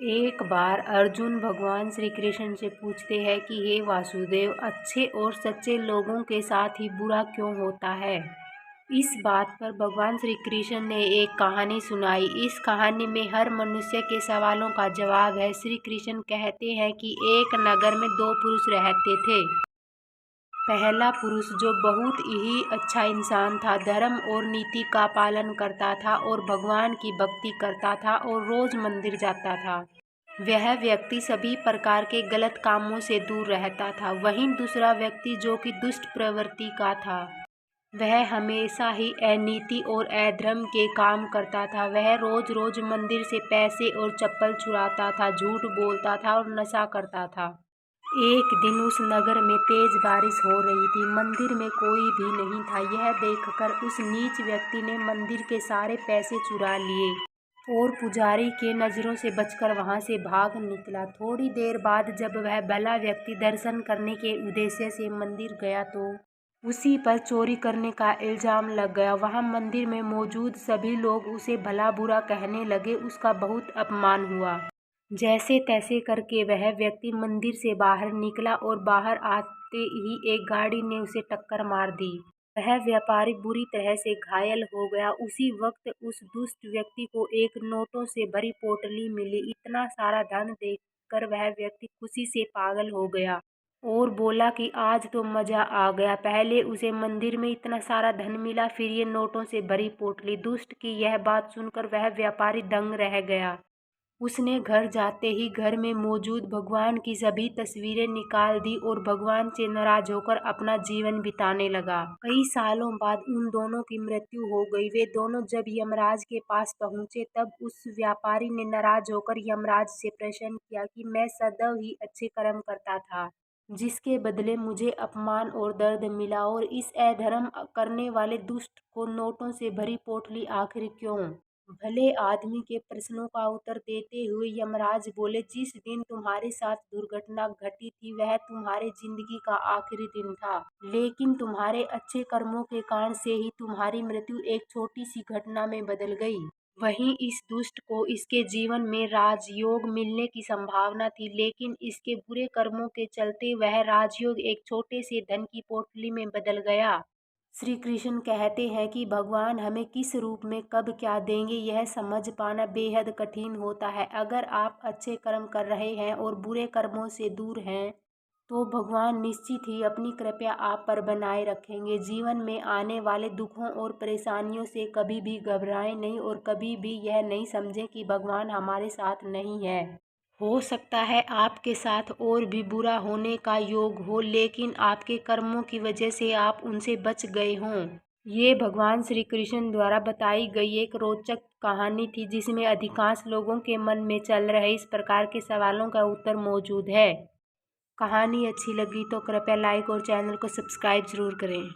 एक बार अर्जुन भगवान श्री कृष्ण से पूछते हैं कि हे वासुदेव, अच्छे और सच्चे लोगों के साथ ही बुरा क्यों होता है। इस बात पर भगवान श्री कृष्ण ने एक कहानी सुनाई। इस कहानी में हर मनुष्य के सवालों का जवाब है। श्री कृष्ण कहते हैं कि एक नगर में दो पुरुष रहते थे। पहला पुरुष जो बहुत ही अच्छा इंसान था, धर्म और नीति का पालन करता था और भगवान की भक्ति करता था और रोज मंदिर जाता था। वह व्यक्ति सभी प्रकार के गलत कामों से दूर रहता था। वहीं दूसरा व्यक्ति जो कि दुष्ट प्रवृत्ति का था, वह हमेशा ही अनीति और अधर्म के काम करता था। वह रोज रोज मंदिर से पैसे और चप्पल चुराता था, झूठ बोलता था और नशा करता था। एक दिन उस नगर में तेज बारिश हो रही थी। मंदिर में कोई भी नहीं था। यह देखकर उस नीच व्यक्ति ने मंदिर के सारे पैसे चुरा लिए और पुजारी के नजरों से बचकर वहां से भाग निकला। थोड़ी देर बाद जब वह भला व्यक्ति दर्शन करने के उद्देश्य से मंदिर गया तो उसी पर चोरी करने का इल्जाम लग गया। वहां मंदिर में मौजूद सभी लोग उसे भला बुरा कहने लगे। उसका बहुत अपमान हुआ। जैसे तैसे करके वह व्यक्ति मंदिर से बाहर निकला और बाहर आते ही एक गाड़ी ने उसे टक्कर मार दी। वह व्यापारी बुरी तरह से घायल हो गया। उसी वक्त उस दुष्ट व्यक्ति को एक नोटों से भरी पोटली मिली। इतना सारा धन देखकर वह व्यक्ति खुशी से पागल हो गया और बोला कि आज तो मजा आ गया। पहले उसे मंदिर में इतना सारा धन मिला, फिर ये नोटों से भरी पोटली। दुष्ट की यह बात सुनकर वह व्यापारी दंग रह गया। उसने घर जाते ही घर में मौजूद भगवान की सभी तस्वीरें निकाल दी और भगवान से नाराज होकर अपना जीवन बिताने लगा। कई सालों बाद उन दोनों की मृत्यु हो गई। वे दोनों जब यमराज के पास पहुंचे तब उस व्यापारी ने नाराज होकर यमराज से प्रश्न किया कि मैं सदैव ही अच्छे कर्म करता था, जिसके बदले मुझे अपमान और दर्द मिला, और इस अधर्म करने वाले दुष्ट को नोटों से भरी पोटली आखिर क्यों। भले आदमी के प्रश्नों का उत्तर देते हुए यमराज बोले, जिस दिन तुम्हारे साथ दुर्घटना घटी थी वह तुम्हारे जिंदगी का आखिरी दिन था, लेकिन तुम्हारे अच्छे कर्मों के कारण से ही तुम्हारी मृत्यु एक छोटी सी घटना में बदल गई। वहीं इस दुष्ट को इसके जीवन में राजयोग मिलने की संभावना थी, लेकिन इसके बुरे कर्मों के चलते वह राजयोग एक छोटे से धन की पोटली में बदल गया। श्री कृष्ण कहते हैं कि भगवान हमें किस रूप में कब क्या देंगे यह समझ पाना बेहद कठिन होता है। अगर आप अच्छे कर्म कर रहे हैं और बुरे कर्मों से दूर हैं तो भगवान निश्चित ही अपनी कृपा आप पर बनाए रखेंगे। जीवन में आने वाले दुखों और परेशानियों से कभी भी घबराएं नहीं और कभी भी यह नहीं समझें कि भगवान हमारे साथ नहीं है। हो सकता है आपके साथ और भी बुरा होने का योग हो, लेकिन आपके कर्मों की वजह से आप उनसे बच गए हों। ये भगवान श्री कृष्ण द्वारा बताई गई एक रोचक कहानी थी, जिसमें अधिकांश लोगों के मन में चल रहे इस प्रकार के सवालों का उत्तर मौजूद है। कहानी अच्छी लगी तो कृपया लाइक और चैनल को सब्सक्राइब जरूर करें।